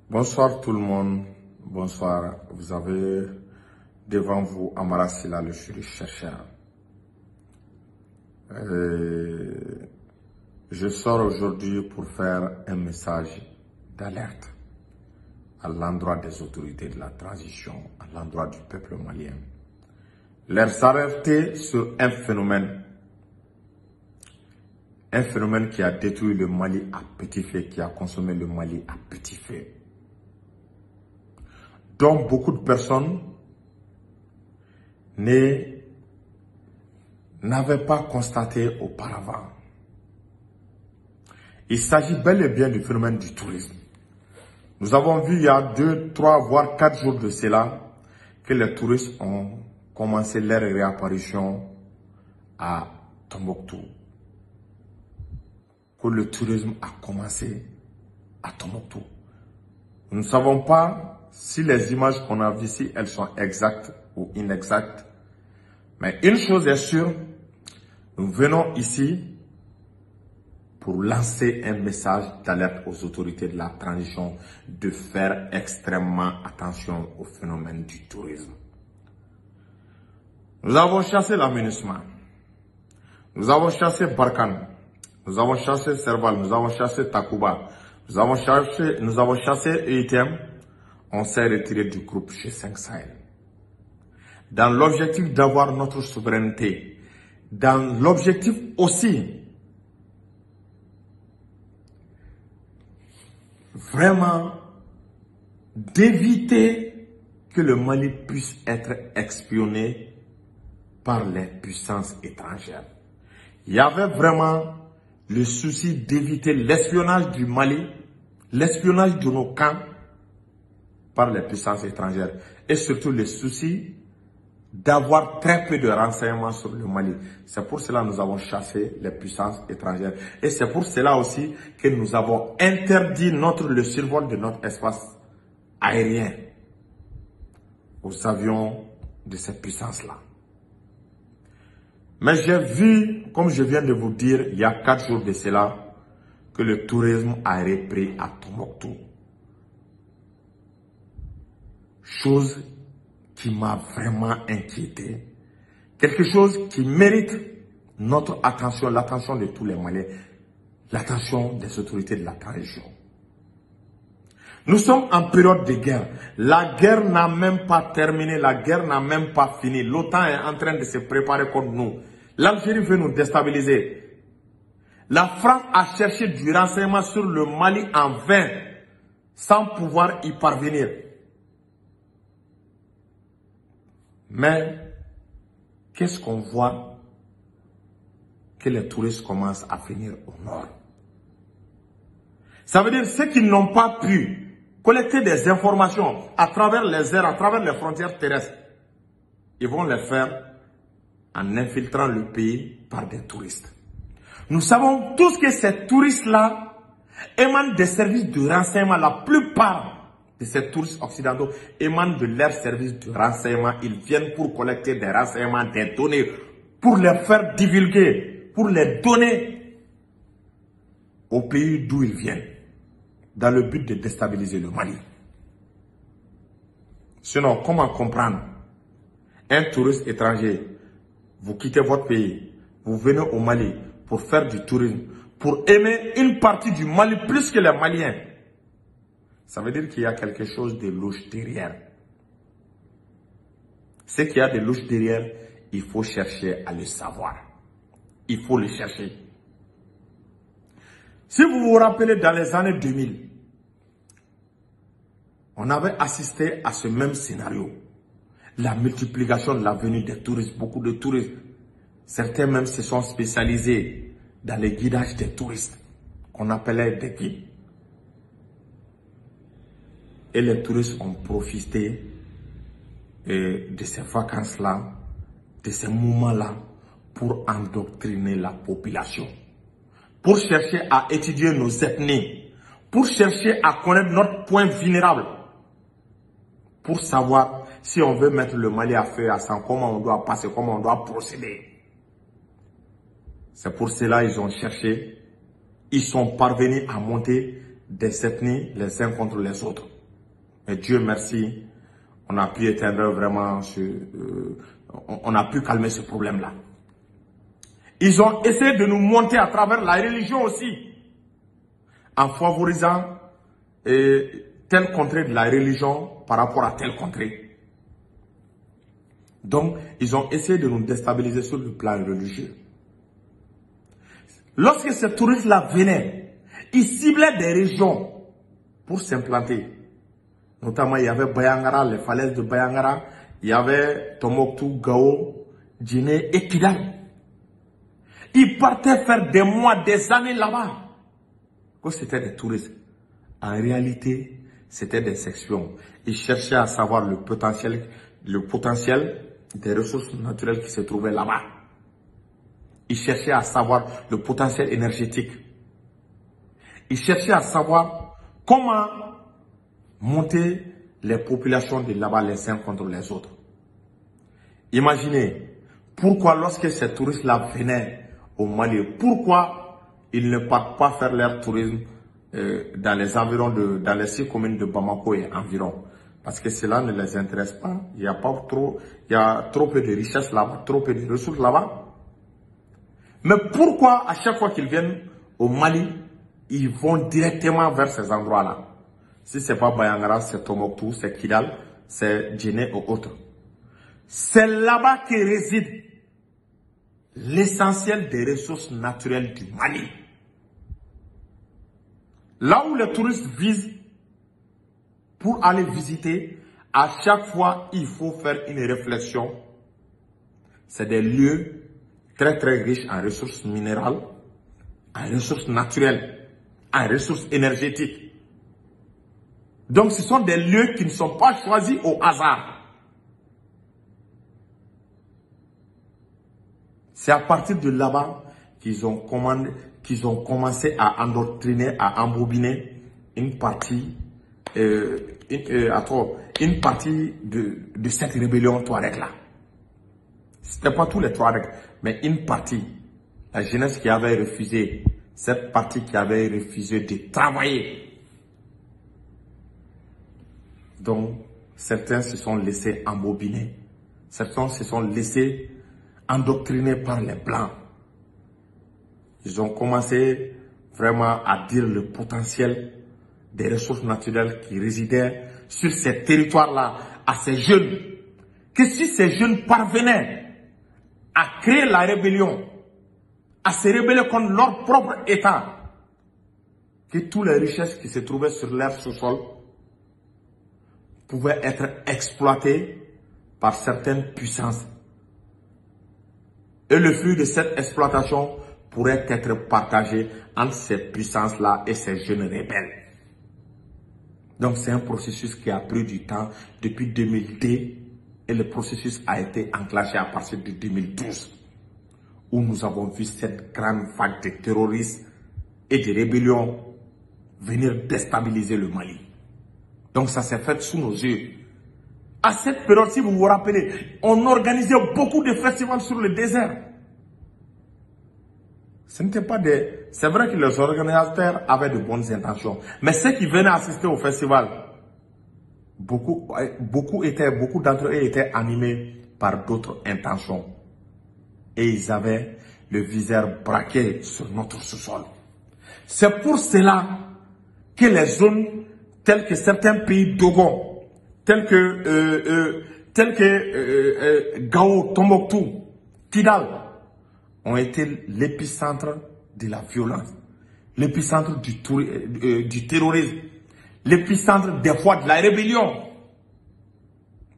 Bonsoir tout le monde, bonsoir. Vous avez devant vous Amara Sylla, le juriste chercheur. Je sors aujourd'hui pour faire un message d'alerte à l'endroit des autorités de la transition, à l'endroit du peuple malien. Leur s'arrêter sur un phénomène qui a détruit le Mali à petit feu, qui a consommé le Mali à petit feu, dont beaucoup de personnes n'avaient pas constaté auparavant. Il s'agit bel et bien du phénomène du tourisme. Nous avons vu il y a 2, 3, voire 4 jours de cela que les touristes ont commencé leur réapparition à Tombouctou. Que le tourisme a commencé à Tombouctou. Nous ne savons pas si les images qu'on a vues ici, elles sont exactes ou inexactes. Mais une chose est sûre, nous venons ici pour lancer un message d'alerte aux autorités de la transition de faire extrêmement attention au phénomène du tourisme. Nous avons chassé l'aménagement. Nous avons chassé Barkhane. Nous avons chassé Serval. Nous avons chassé Takuba. Nous avons chassé EITM. On s'est retiré du groupe G5 Sahel. Dans l'objectif d'avoir notre souveraineté, dans l'objectif aussi vraiment d'éviter que le Mali puisse être espionné par les puissances étrangères. Il y avait vraiment le souci d'éviter l'espionnage du Mali, l'espionnage de nos camps par les puissances étrangères et surtout le souci d'avoir très peu de renseignements sur le Mali. C'est pour cela que nous avons chassé les puissances étrangères. Et c'est pour cela aussi que nous avons interdit le survol de notre espace aérien aux avions de ces puissances-là. Mais j'ai vu, comme je viens de vous dire, il y a 4 jours de cela, que le tourisme a repris à Tombouctou. Chose qui m'a vraiment inquiété. Quelque chose qui mérite notre attention, l'attention de tous les Maliens, l'attention des autorités de la transition. Nous sommes en période de guerre. La guerre n'a même pas terminé, la guerre n'a même pas fini. L'OTAN est en train de se préparer contre nous. L'Algérie veut nous déstabiliser. La France a cherché du renseignement sur le Mali en vain, sans pouvoir y parvenir. Mais, qu'est-ce qu'on voit? Que les touristes commencent à venir au nord. Ça veut dire ceux qui n'ont pas pu collecter des informations à travers les airs, à travers les frontières terrestres, ils vont les faire en infiltrant le pays par des touristes. Nous savons tous que ces touristes-là émanent des services de renseignement. La plupart de ces touristes occidentaux émanent de leurs services de renseignement. Ils viennent pour collecter des renseignements, des données, pour les faire divulguer, pour les donner au pays d'où ils viennent, dans le but de déstabiliser le Mali. Sinon, comment comprendre un touriste étranger? Vous quittez votre pays, vous venez au Mali pour faire du tourisme, pour aimer une partie du Mali plus que les Maliens. Ça veut dire qu'il y a quelque chose de louche derrière. Ce qu'il y a de louche derrière, il faut chercher à le savoir. Il faut le chercher. Si vous vous rappelez, dans les années 2000, on avait assisté à ce même scénario. La multiplication de la venue des touristes, beaucoup de touristes. Certains même se sont spécialisés dans le guidage des touristes, qu'on appelait des guides. Et les touristes ont profité de ces vacances-là, de ces moments-là, pour endoctriner la population, pour chercher à étudier nos ethnies, pour chercher à connaître notre point vulnérable, pour savoir si on veut mettre le Mali à feu et à sang, comment on doit passer, comment on doit procéder. C'est pour cela qu'ils ont cherché, ils sont parvenus à monter des ethnies les uns contre les autres. Mais Dieu merci, on a pu éteindre vraiment on a pu calmer ce problème-là. Ils ont essayé de nous monter à travers la religion aussi, en favorisant telle contrée de la religion par rapport à telle contrée. Donc, ils ont essayé de nous déstabiliser sur le plan religieux. Lorsque ces touristes-là venaient, ils ciblaient des régions pour s'implanter. Notamment, il y avait Bayangara, les falaises de Bayangara, il y avait Tombouctou, Gao, Djiné et Kidal. Ils partaient faire des mois, des années là-bas. C'était des touristes. En réalité, c'était des sections. Ils cherchaient à savoir le potentiel des ressources naturelles qui se trouvaient là-bas. Ils cherchaient à savoir le potentiel énergétique. Ils cherchaient à savoir comment monter les populations de là-bas les uns contre les autres. Imaginez, pourquoi lorsque ces touristes-là venaient au Mali, pourquoi ils ne partent pas faire leur tourisme dans les environs dans les 6 communes de Bamako et environ? Parce que cela ne les intéresse pas. Il y a trop peu de richesses là-bas, trop peu de ressources là-bas. Mais pourquoi à chaque fois qu'ils viennent au Mali, ils vont directement vers ces endroits-là? Si ce n'est pas Bayangara, c'est Tombouctou, c'est Kidal, c'est Djiné ou autre. C'est là-bas que réside l'essentiel des ressources naturelles du Mali. Là où les touristes visent pour aller visiter, à chaque fois, il faut faire une réflexion. C'est des lieux très très riches en ressources minérales, en ressources naturelles, en ressources énergétiques. Donc ce sont des lieux qui ne sont pas choisis au hasard. C'est à partir de là-bas qu'ils ont commencé à endoctriner, à embobiner une partie, une partie de cette rébellion Touareg-là. Ce n'était pas tous les Touaregs, mais une partie. La jeunesse qui avait refusé, cette partie qui avait refusé de travailler. Donc, certains se sont laissés embobiner. Certains se sont laissés endoctriner par les Blancs. Ils ont commencé vraiment à dire le potentiel des ressources naturelles qui résidaient sur ces territoires-là à ces jeunes. Que si ces jeunes parvenaient à créer la rébellion, à se rebeller contre leur propre État, que toutes les richesses qui se trouvaient sur leur sous-sol pouvaient être exploitées par certaines puissances. Et le fruit de cette exploitation pourrait être partagé entre ces puissances-là et ces jeunes rebelles. Donc c'est un processus qui a pris du temps depuis 2002 et le processus a été enclenché à partir de 2012 où nous avons vu cette grande vague de terroristes et de rébellions venir déstabiliser le Mali. Donc ça s'est fait sous nos yeux. À cette période, si vous vous rappelez, on organisait beaucoup de festivals sur le désert. Ce n'était pas des... C'est vrai que les organisateurs avaient de bonnes intentions. Mais ceux qui venaient assister au festival, beaucoup d'entre eux étaient animés par d'autres intentions. Et ils avaient le viseur braqué sur notre sous-sol. C'est pour cela que les zones telles que certains pays Dogon, tels que Gao, Tombouctou, Kidal, ont été l'épicentre de la violence, l'épicentre du terrorisme, l'épicentre des fois de la rébellion.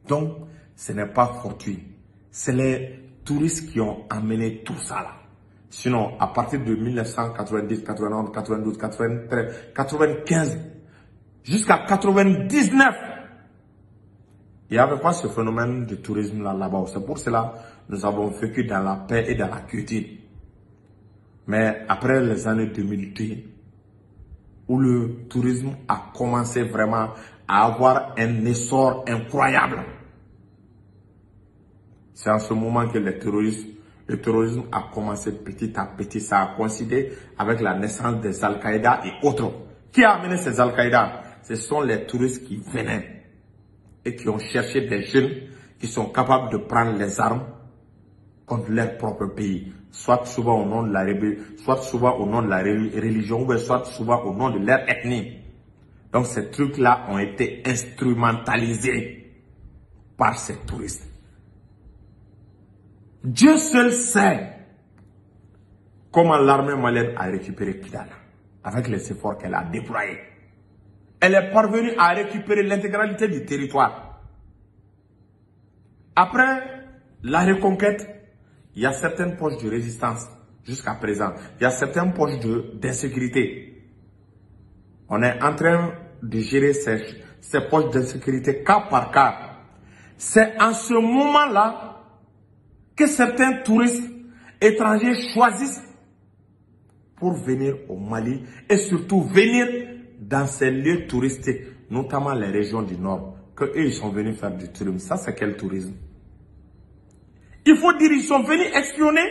Donc, ce n'est pas fortuit. C'est les touristes qui ont amené tout ça là. Sinon, à partir de 1990, 91, 92, 93, 95, jusqu'à 99, il n'y avait pas ce phénomène de tourisme là-bas. C'est pour cela que nous avons vécu dans la paix et dans la quiétude. Mais après les années 2010, où le tourisme a commencé vraiment à avoir un essor incroyable, c'est en ce moment que le terrorisme a commencé petit à petit. Ça a coïncidé avec la naissance des Al-Qaïda et autres. Qui a amené ces Al-Qaïda? Ce sont les touristes qui venaient. et qui ont cherché des jeunes qui sont capables de prendre les armes contre leur propre pays, soit souvent au nom de la religion, ou soit souvent au nom de leur ethnie. Donc ces trucs-là ont été instrumentalisés par ces touristes. Dieu seul sait comment l'armée malienne a récupéré Kidal avec les efforts qu'elle a déployés. Elle est parvenue à récupérer l'intégralité du territoire. Après la reconquête, il y a certaines poches de résistance jusqu'à présent. Il y a certaines poches d'insécurité. On est en train de gérer ces poches d'insécurité cas par cas. C'est en ce moment-là que certains touristes étrangers choisissent pour venir au Mali et surtout venir dans ces lieux touristiques, notamment les régions du Nord, qu'eux ils sont venus faire du tourisme. Ça, c'est quel tourisme? Il faut dire, ils sont venus espionner,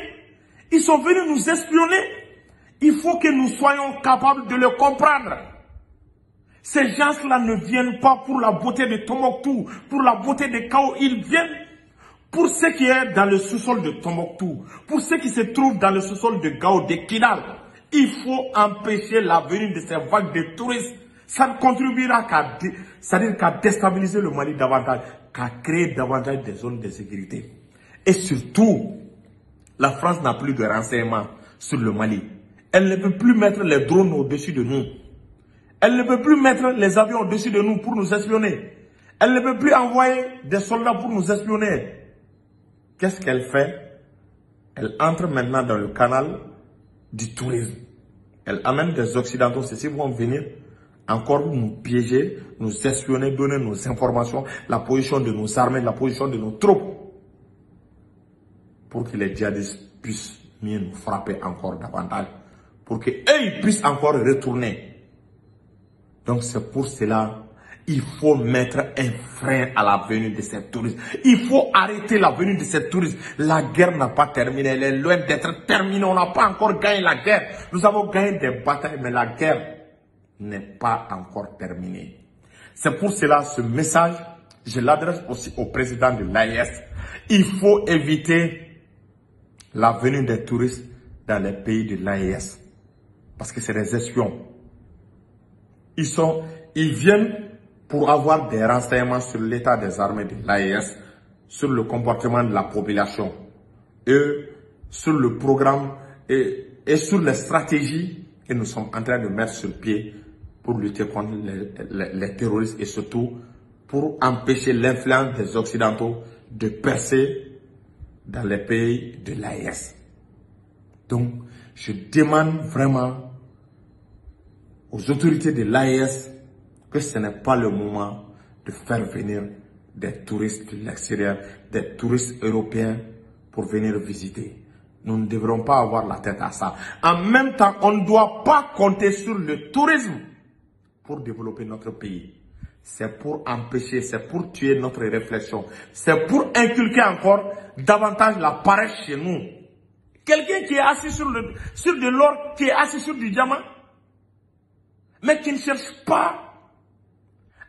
ils sont venus nous espionner. Il faut que nous soyons capables de le comprendre. Ces gens-là ne viennent pas pour la beauté de Tombouctou, pour la beauté de Kao. Ils viennent pour ce qui est dans le sous-sol de Tombouctou, pour ce qui se trouve dans le sous-sol de Gao, de Kidal. Il faut empêcher la venue de ces vagues de touristes. Ça ne contribuera qu'à déstabiliser le Mali davantage, qu'à créer davantage des zones de sécurité. Et surtout, la France n'a plus de renseignements sur le Mali. Elle ne peut plus mettre les drones au-dessus de nous. Elle ne peut plus mettre les avions au-dessus de nous pour nous espionner. Elle ne peut plus envoyer des soldats pour nous espionner. Qu'est-ce qu'elle fait? Elle entre maintenant dans le canal du tourisme. Elle amène des Occidentaux, ceux-ci vont venir encore nous piéger, nous espionner, donner nos informations, la position de nos armées, la position de nos troupes, pour que les djihadistes puissent mieux nous frapper encore davantage, pour qu'eux ils puissent encore retourner. Donc c'est pour cela, il faut mettre un frein à la venue de ces touristes. Il faut arrêter la venue de ces touristes. La guerre n'a pas terminé, elle est loin d'être terminée. On n'a pas encore gagné la guerre. Nous avons gagné des batailles, mais la guerre n'est pas encore terminée. C'est pour cela, ce message, je l'adresse aussi au président de l'AES. Il faut éviter la venue des touristes dans les pays de l'AES. Parce que c'est des espions. Ils viennent pour avoir des renseignements sur l'état des armées de l'AES, sur le comportement de la population, et sur le programme et sur les stratégies que nous sommes en train de mettre sur pied pour lutter contre les terroristes et surtout pour empêcher l'influence des Occidentaux de percer dans les pays de l'AES. Donc, je demande vraiment aux autorités de l'AES que ce n'est pas le moment de faire venir des touristes de l'extérieur, des touristes européens pour venir visiter. Nous ne devrons pas avoir la tête à ça. En même temps, on ne doit pas compter sur le tourisme pour développer notre pays. C'est pour empêcher, c'est pour tuer notre réflexion. C'est pour inculquer encore davantage la paresse chez nous. Quelqu'un qui est assis sur de l'or, qui est assis sur du diamant, mais qui ne cherche pas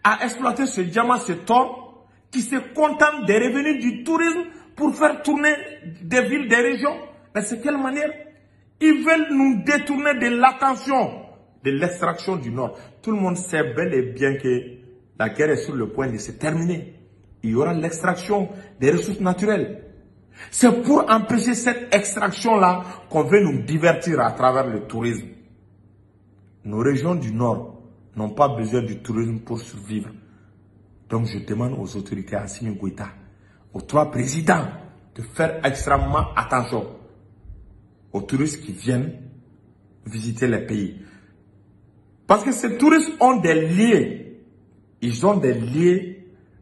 à exploiter ce diamant, ce or, qui se contente des revenus du tourisme pour faire tourner des villes, des régions. Mais c'est quelle manière? Ils veulent nous détourner de l'attention de l'extraction du Nord. Tout le monde sait bel et bien que la guerre est sur le point de se terminer. Il y aura l'extraction des ressources naturelles. C'est pour empêcher cette extraction-là qu'on veut nous divertir à travers le tourisme. Nos régions du Nord n'ont pas besoin du tourisme pour survivre. Donc je demande aux autorités, à Assimi Goïta, aux trois présidents, de faire extrêmement attention aux touristes qui viennent visiter les pays. Parce que ces touristes ont des liens. Ils ont des liens.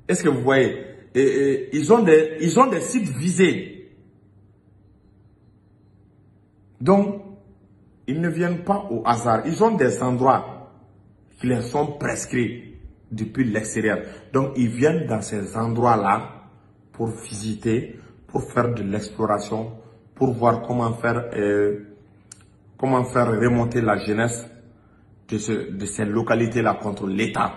Est-ce que vous voyez? Ils ont des sites visés. Donc, ils ne viennent pas au hasard. Ils ont des endroits qui leur sont prescrits depuis l'extérieur. Donc, ils viennent dans ces endroits-là pour visiter, pour faire de l'exploration, pour voir comment faire remonter la jeunesse de ces localités-là contre l'État.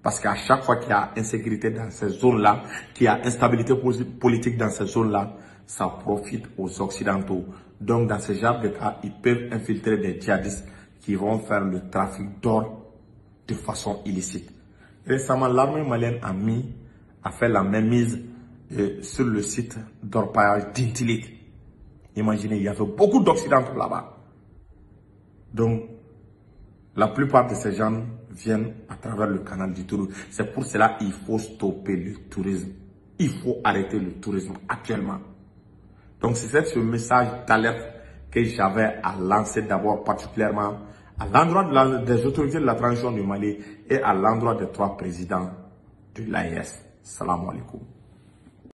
Parce qu'à chaque fois qu'il y a insécurité dans ces zones-là, qu'il y a instabilité politique dans ces zones-là, ça profite aux Occidentaux. Donc, dans ce genre de cas, ils peuvent infiltrer des djihadistes qui vont faire le trafic d'or de façon illicite. Récemment, l'armée malienne a fait la même mise sur le site d'orpaillage d'Intilit. Imaginez, il y avait beaucoup d'Occidentaux là-bas. Donc, la plupart de ces gens viennent à travers le canal du tourisme. C'est pour cela qu'il faut stopper le tourisme. Il faut arrêter le tourisme actuellement. Donc, c'est ce message d'alerte que j'avais à lancer d'abord particulièrement à l'endroit des autorités de la transition du Mali et à l'endroit des 3 présidents de l'AES. Salam alaikum.